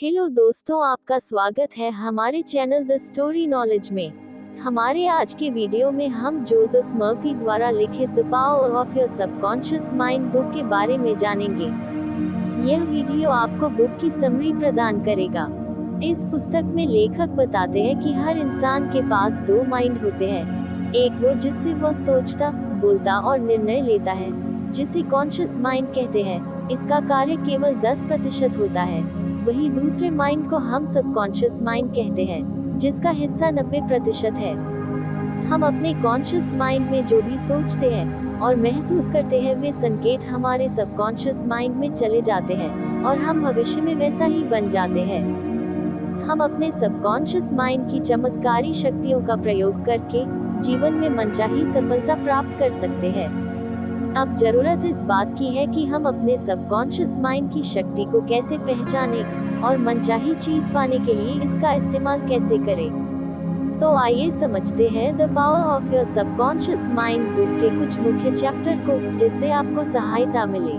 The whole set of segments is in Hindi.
हेलो दोस्तों, आपका स्वागत है हमारे चैनल द स्टोरी नॉलेज में। हमारे आज के वीडियो में हम जोसेफ मर्फी द्वारा लिखित the power of your subconscious mind book के बारे में जानेंगे। यह वीडियो आपको बुक की समरी प्रदान करेगा। इस पुस्तक में लेखक बताते हैं कि हर इंसान के पास दो माइंड होते हैं। एक वो जिससे वह सोचता, बोलता और निर्णय लेता है, जिसे कॉन्शियस माइंड कहते हैं। इसका कार्य केवल 10% होता है। वही दूसरे माइंड को हम सबकॉन्शियस माइंड कहते हैं, जिसका हिस्सा 90% है। हम अपने कॉन्शियस माइंड में जो भी सोचते हैं और महसूस करते हैं, वे संकेत हमारे सबकॉन्शियस माइंड में चले जाते हैं और हम भविष्य में वैसा ही बन जाते हैं। हम अपने सबकॉन्शियस माइंड की चमत्कारी शक्तियों का प्रयोग करके जीवन में मनचाही सफलता प्राप्त कर सकते हैं। अब जरूरत इस बात की है कि हम अपने सबकॉन्शियस माइंड की शक्ति को कैसे पहचानें और मनचाही चीज पाने के लिए इसका इस्तेमाल कैसे करें। तो आइए समझते हैं the power of your subconscious mind book के कुछ मुख्य चैप्टर को, जिससे आपको सहायता मिले।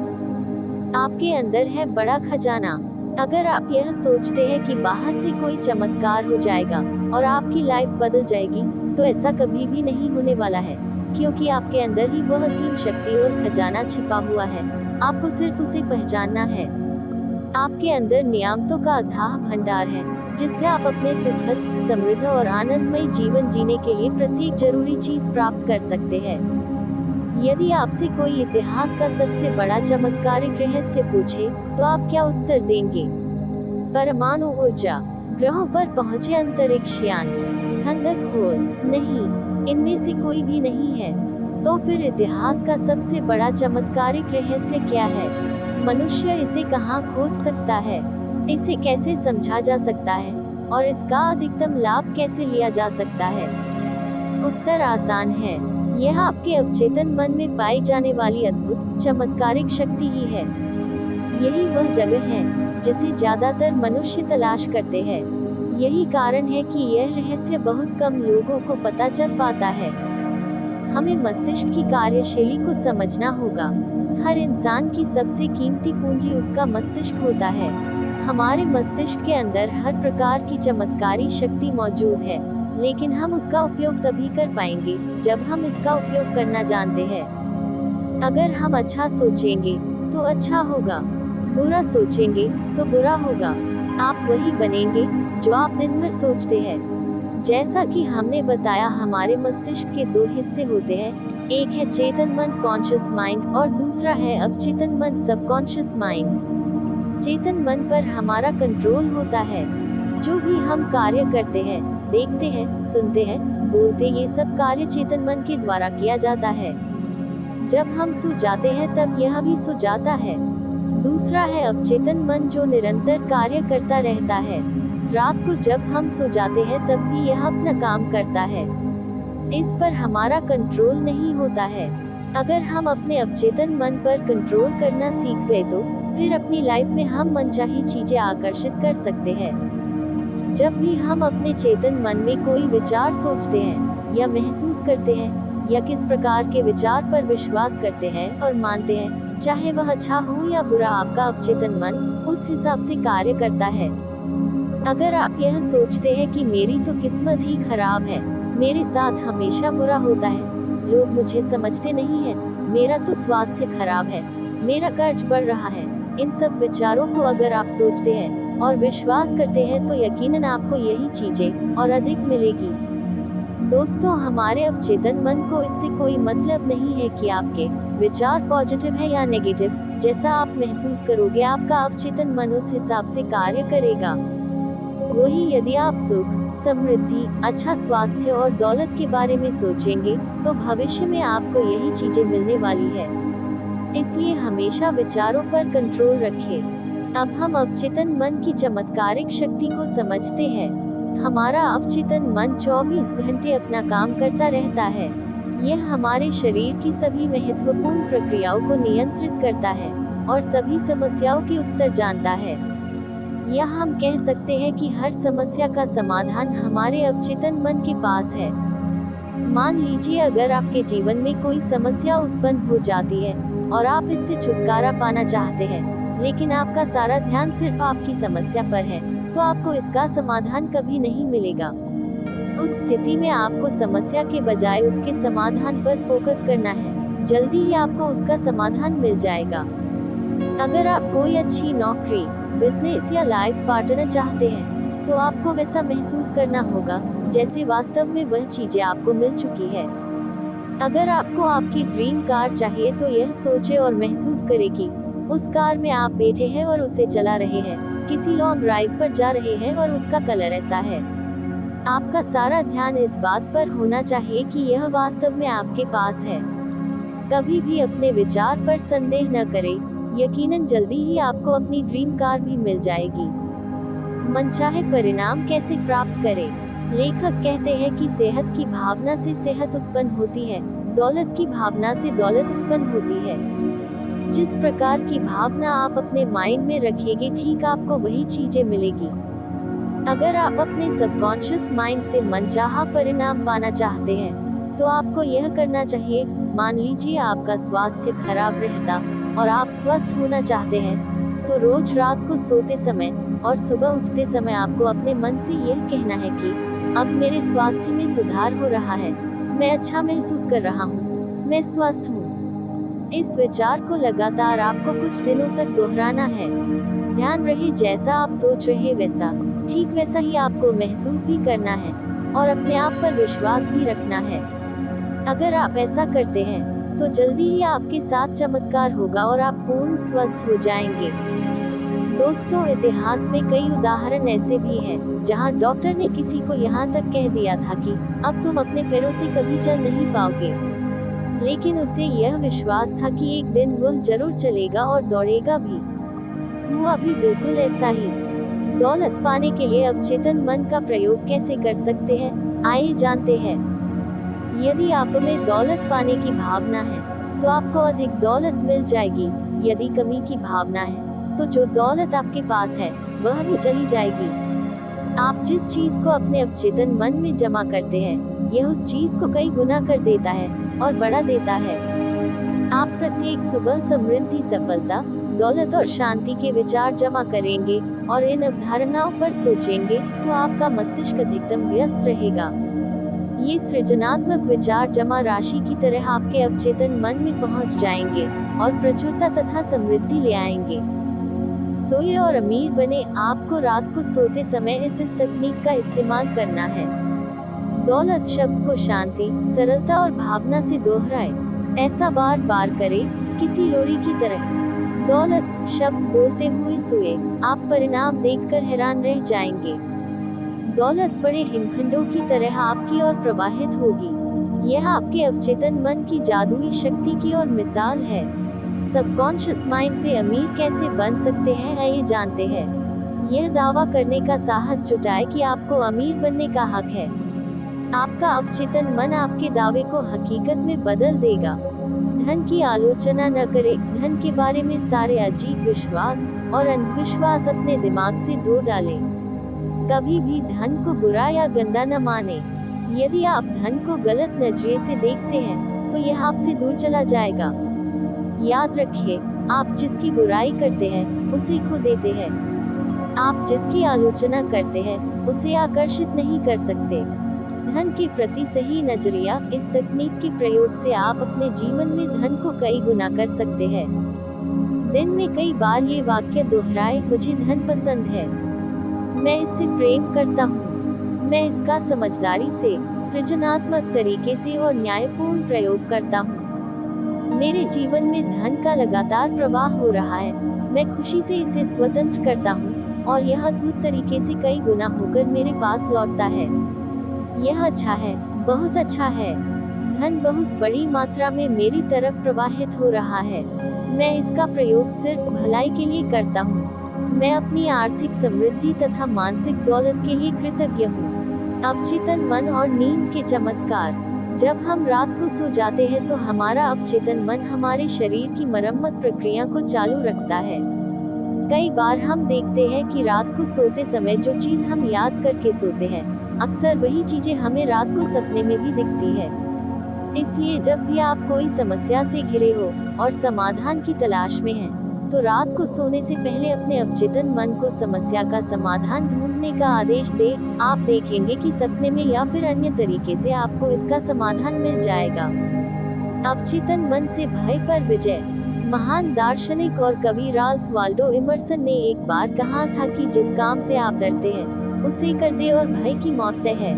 आपके अंदर है बड़ा खजाना। अगर आप यह सोचते हैं कि बाहर से कोई चमत्कार हो जाएगा और आपकी लाइफ बदल जाएगी, तो ऐसा कभी भी नहीं होने वाला है, क्योंकि आपके अंदर ही वह असीम शक्ति और खजाना छिपा हुआ है। आपको सिर्फ उसे पहचानना है। आपके अंदर नियामतों का अथाह भंडार है, जिससे आप अपने सुखद, समृद्ध और आनंदमय जीवन जीने के लिए प्रत्येक जरूरी चीज प्राप्त कर सकते हैं। यदि आपसे कोई इतिहास का सबसे बड़ा चमत्कारिक रहस्य पूछे, तो आप क्या उत्तर देंगे? परमाणु ऊर्जा, ग्रहों पर पहुंचे अंतरिक्ष यान, खंदक होल? नहीं, इनमें से कोई भी नहीं है। तो फिर इतिहास का सबसे बड़ा चमत्कारिक रहस्य क्या है? मनुष्य इसे कहाँ खोज सकता है? इसे कैसे समझा जा सकता है और इसका अधिकतम लाभ कैसे लिया जा सकता है? उत्तर आसान है। यह आपके अवचेतन मन में पाई जाने वाली अद्भुत चमत्कारिक शक्ति ही है। यही वह जगह है जिसे ज्यादातर मनुष्य तलाश करते हैं। यही कारण है कि यह रहस्य बहुत कम लोगों को पता चल पाता है। हमें मस्तिष्क की कार्यशैली को समझना होगा। हर इंसान की सबसे कीमती पूंजी उसका मस्तिष्क होता है। हमारे मस्तिष्क के अंदर हर प्रकार की चमत्कारी शक्ति मौजूद है, लेकिन हम उसका उपयोग तभी कर पाएंगे जब हम इसका उपयोग करना जानते हैं। अगर हम अच्छा सोचेंगे तो अच्छा होगा, बुरा सोचेंगे तो बुरा होगा। आप वही बनेंगे जो आप दिन भर सोचते हैं। जैसा कि हमने बताया, हमारे मस्तिष्क के दो हिस्से होते हैं। एक है चेतन मन कॉन्शियस माइंड और दूसरा है अवचेतन मन सबकॉन्शियस माइंड। चेतन मन पर हमारा कंट्रोल होता है। जो भी हम कार्य करते हैं, देखते हैं, सुनते हैं, बोलते, ये सब कार्य चेतन मन के द्वारा किया जाता है। जब हम सो जाते हैं तब यह भी सो जाता है। दूसरा है अवचेतन मन, जो निरंतर कार्य करता रहता है। रात को जब हम सो जाते हैं तब भी यह अपना काम करता है। इस पर हमारा कंट्रोल नहीं होता है। अगर हम अपने अवचेतन मन पर कंट्रोल करना सीख गए, तो फिर अपनी लाइफ में हम मनचाही चीजें आकर्षित कर सकते हैं। जब भी हम अपने चेतन मन में कोई विचार सोचते हैं या महसूस करते हैं, या किस प्रकार के विचार पर विश्वास करते हैं और मानते हैं, चाहे वह अच्छा हो या बुरा, आपका अवचेतन मन उस हिसाब से कार्य करता है। अगर आप यह सोचते हैं कि मेरी तो किस्मत ही खराब है, मेरे साथ हमेशा बुरा होता है, लोग मुझे समझते नहीं हैं, मेरा तो स्वास्थ्य खराब है, मेरा कर्ज बढ़ रहा है, इन सब विचारों को अगर आप सोचते हैं और विश्वास करते हैं, तो यकीनन आपको यही चीजें और अधिक मिलेगी। दोस्तों, हमारे अवचेतन मन को इससे कोई मतलब नहीं है कि आपके विचार पॉजिटिव है या नेगेटिव। जैसा आप महसूस करोगे, आपका अवचेतन मन उस हिसाब से कार्य करेगा। वही यदि आप सुख, समृद्धि, अच्छा स्वास्थ्य और दौलत के बारे में सोचेंगे, तो भविष्य में आपको यही चीजें मिलने वाली है। इसलिए हमेशा विचारों पर कंट्रोल रखें। अब हम अवचेतन मन की चमत्कारिक शक्ति को समझते हैं। हमारा अवचेतन मन 24 घंटे अपना काम करता रहता है। यह हमारे शरीर की सभी महत्वपूर्ण प्रक्रियाओं को नियंत्रित करता है और सभी समस्याओं के उत्तर जानता है। या हम कह सकते हैं कि हर समस्या का समाधान हमारे अवचेतन मन के पास है। मान लीजिए, अगर आपके जीवन में कोई समस्या उत्पन्न हो जाती है और आप इससे छुटकारा पाना चाहते हैं, लेकिन आपका सारा ध्यान सिर्फ आपकी समस्या पर है, तो आपको इसका समाधान कभी नहीं मिलेगा। उस स्थिति में आपको समस्या के बजाय उसके समाधान पर फोकस करना है। जल्दी ही आपको उसका समाधान मिल जाएगा। अगर आप कोई अच्छी नौकरी, बिजनेस या लाइफ पार्टनर चाहते हैं, तो आपको वैसा महसूस करना होगा जैसे वास्तव में वह चीजें आपको मिल चुकी है। अगर आपको आपकी ड्रीम कार चाहिए तो यह सोचे और महसूस करे कि उस कार में आप बैठे हैं और उसे चला रहे हैं, किसी लॉन्ग ड्राइव पर जा रहे हैं और उसका कलर ऐसा है। आपका सारा ध्यान इस बात पर होना चाहिए कि यह वास्तव में आपके पास है। कभी भी अपने विचार पर संदेह न करें, यकीनन जल्दी ही आपको अपनी ड्रीम कार भी मिल जाएगी। मनचाहे परिणाम कैसे प्राप्त करें? लेखक कहते हैं कि सेहत की भावना से सेहत उत्पन्न होती है, दौलत की भावना से दौलत उत्पन्न होती है। जिस प्रकार की भावना आप अपने माइंड में रखेंगे, ठीक आपको वही चीजें मिलेगी। अगर आप अपने सबकॉन्शियस माइंड से मनचाहा परिणाम पाना चाहते हैं, तो आपको यह करना चाहिए। मान लीजिए आपका स्वास्थ्य खराब रहता और आप स्वस्थ होना चाहते हैं, तो रोज रात को सोते समय और सुबह उठते समय आपको अपने मन से यह कहना है कि अब मेरे स्वास्थ्य में सुधार हो रहा है, मैं अच्छा महसूस कर रहा हूँ, मैं स्वस्थ हूँ। इस विचार को लगातार आपको कुछ दिनों तक दोहराना है। ध्यान रहे, जैसा आप सोच रहे वैसा, ठीक वैसा ही आपको महसूस भी करना है और अपने आप पर विश्वास भी रखना है। अगर आप ऐसा करते हैं, तो जल्दी ही आपके साथ चमत्कार होगा और आप पूर्ण स्वस्थ हो जाएंगे। दोस्तों, इतिहास में कई उदाहरण ऐसे भी हैं, जहां डॉक्टर ने किसी को यहाँ तक कह दिया था कि अब तुम अपने पैरों से कभी चल नहीं पाओगे, लेकिन उसे यह विश्वास था कि एक दिन वह जरूर चलेगा और दौड़ेगा भी। हुआ भी बिल्कुल ऐसा ही। दौलत पाने के लिए अवचेतन मन का प्रयोग कैसे कर सकते हैं, आइए जानते हैं। यदि आप में दौलत पाने की भावना है, तो आपको अधिक दौलत मिल जाएगी। यदि कमी की भावना है, तो जो दौलत आपके पास है वह भी चली जाएगी। आप जिस चीज को अपने अवचेतन मन में जमा करते हैं, यह उस चीज को कई गुना कर देता है और बढ़ा देता है। आप प्रत्येक सुबह समृद्धि, सफलता, दौलत और शांति के विचार जमा करेंगे और इन अवधारणाओं पर सोचेंगे, तो आपका मस्तिष्क अधिकतम व्यस्त रहेगा। ये सृजनात्मक विचार जमा राशि की तरह आपके अवचेतन मन में पहुंच जाएंगे और प्रचुरता तथा समृद्धि ले आएंगे। सोए और अमीर बने। आपको रात को सोते समय इस तकनीक का इस्तेमाल करना है। दौलत शब्द को शांति, सरलता और भावना से दोहराएं। ऐसा बार बार करें, किसी लोरी की तरह। दौलत शब्द बोलते हुए सोए, आप परिणाम देखकर हैरान रह जाएंगे। दौलत बड़े हिमखंडों की तरह आपकी ओर प्रवाहित होगी। यह आपके अवचेतन मन की जादुई शक्ति की और मिसाल है। सबकॉन्शियस माइंड से अमीर कैसे बन सकते हैं, आइए जानते हैं। यह दावा करने का साहस जुटाए कि आपको अमीर बनने का हक है। आपका अवचेतन मन आपके दावे को हकीकत में बदल देगा। धन की आलोचना न करें। धन के बारे में सारे अजीब विश्वास और अंधविश्वास अपने दिमाग से दूर डालें। कभी भी धन को बुरा या गंदा न माने। यदि आप धन को गलत नजरिए से देखते हैं, तो यह आपसे दूर चला जाएगा। याद रखिए, आप जिसकी बुराई करते हैं, उसे खो देते हैं। आप जिसकी आलोचना करते हैं, उसे आकर्षित नहीं कर सकते। धन के प्रति सही नजरिया। इस तकनीक के प्रयोग से आप अपने जीवन में धन को कई गुना कर सकते हैं। दिन में कई बार ये वाक्य दोहराए, मुझे धन पसंद है, मैं इससे प्रेम करता हूँ, मैं इसका समझदारी से, सृजनात्मक तरीके से और न्यायपूर्ण प्रयोग करता हूँ। मेरे जीवन में धन का लगातार प्रवाह हो रहा है, मैं खुशी से इसे स्वतंत्र करता हूँ और यह अद्भुत तरीके से कई गुना होकर मेरे पास लौटता है। यह अच्छा है, बहुत अच्छा है। धन बहुत बड़ी मात्रा में मेरी तरफ प्रवाहित हो रहा है। मैं इसका प्रयोग सिर्फ भलाई के लिए करता हूँ। मैं अपनी आर्थिक समृद्धि तथा मानसिक दौलत के लिए कृतज्ञ हूँ। अवचेतन मन और नींद के चमत्कार। जब हम रात को सो जाते हैं, तो हमारा अवचेतन मन हमारे शरीर की मरम्मत प्रक्रिया को चालू रखता है। कई बार हम देखते हैं कि रात को सोते समय जो चीज हम याद करके सोते हैं, अक्सर वही चीजें हमें रात को सपने में भी दिखती है। इसलिए जब भी आप कोई समस्या से घिरे हो और समाधान की तलाश में हैं, तो रात को सोने से पहले अपने अवचेतन मन को समस्या का समाधान ढूंढने का आदेश दे। आप देखेंगे कि सपने में या फिर अन्य तरीके से आपको इसका समाधान मिल जाएगा। अवचेतन मन से भय पर विजय। महान दार्शनिक और कवि राल्फ वाल्डो इमर्सन ने एक बार कहा था कि जिस काम से आप डरते हैं उसे कर दे और भय की मौत तय है।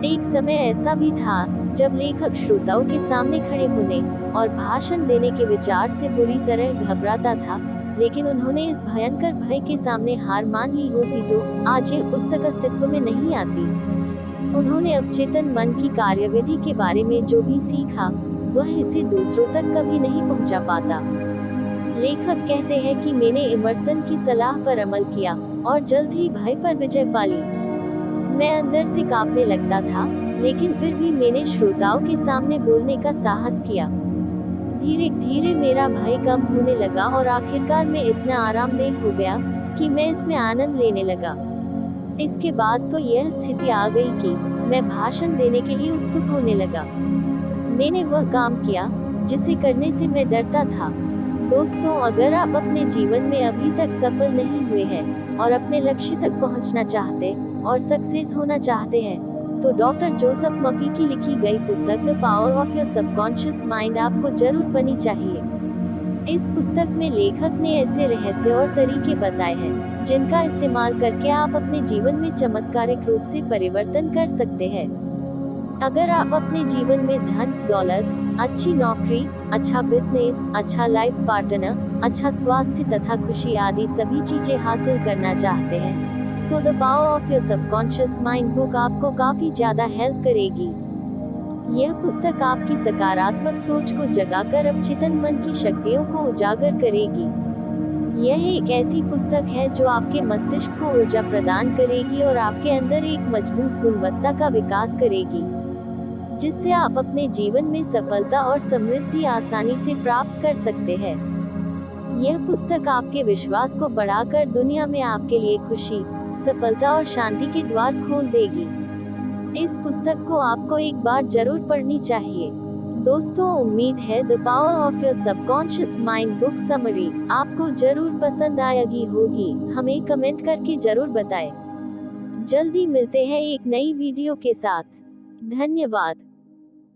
एक समय ऐसा भी था जब लेखक श्रोताओं के सामने खड़े होने और भाषण देने के विचार से बुरी तरह घबराता था, लेकिन उन्होंने इस भयंकर भय के सामने हार मान ली होती तो आज ये पुस्तक अस्तित्व में नहीं आती। उन्होंने अवचेतन मन की कार्यविधि के बारे में जो भी सीखा वह इसे दूसरों तक कभी नहीं पहुंचा पाता। लेखक कहते हैं कि मैंने इमर्सन की सलाह पर अमल किया और जल्द ही भय पर विजय पा ली। मैं अंदर से कांपने लगता था, लेकिन फिर भी मैंने श्रोताओं के सामने बोलने का साहस किया। धीरे धीरे मेरा भय कम होने लगा और आखिरकार मैं इतना आरामदेह हो गया कि मैं इसमें आनंद लेने लगा। इसके बाद तो यह स्थिति आ गई कि मैं भाषण देने के लिए उत्सुक होने लगा। मैंने वह काम किया जिसे करने से मैं डरता था। दोस्तों, अगर आप अपने जीवन में अभी तक सफल नहीं हुए हैं और अपने लक्ष्य तक पहुंचना चाहते और सक्सेस होना चाहते हैं, तो डॉक्टर जोसेफ मर्फी की लिखी गई पुस्तक the power of your subconscious mind आपको जरूर पढ़नी चाहिए। इस पुस्तक में लेखक ने ऐसे रहस्य और तरीके बताए हैं जिनका इस्तेमाल करके आप अपने जीवन में चमत्कारिक रूप से परिवर्तन कर सकते हैं। अगर आप अपने जीवन में धन, दौलत, अच्छी नौकरी, अच्छा बिजनेस, अच्छा लाइफ पार्टनर, अच्छा स्वास्थ्य तथा खुशी आदि सभी चीजें हासिल करना चाहते हैं, तो the power of your subconscious mind book आपको काफी ज्यादा हेल्प करेगी। यह पुस्तक आपकी सकारात्मक सोच को जगाकर अवचेतन मन की शक्तियों को उजागर करेगी। यह एक ऐसी पुस्तक है जो आपके मस्तिष्क को ऊर्जा प्रदान करेगी और आपके अंदर एक मजबूत गुणवत्ता का विकास करेगी, जिससे आप अपने जीवन में सफलता और समृद्धि आसानी से प्राप्त कर सकते हैं। यह पुस्तक आपके विश्वास को बढ़ाकर दुनिया में आपके लिए खुशी, सफलता और शांति के द्वार खोल देगी। इस पुस्तक को आपको एक बार जरूर पढ़नी चाहिए। दोस्तों, उम्मीद है the power of your subconscious mind book summary आपको जरूर पसंद आएगी होगी। हमें कमेंट करके जरूर बताएं। जल्दी मिलते हैं एक नई वीडियो के साथ। धन्यवाद।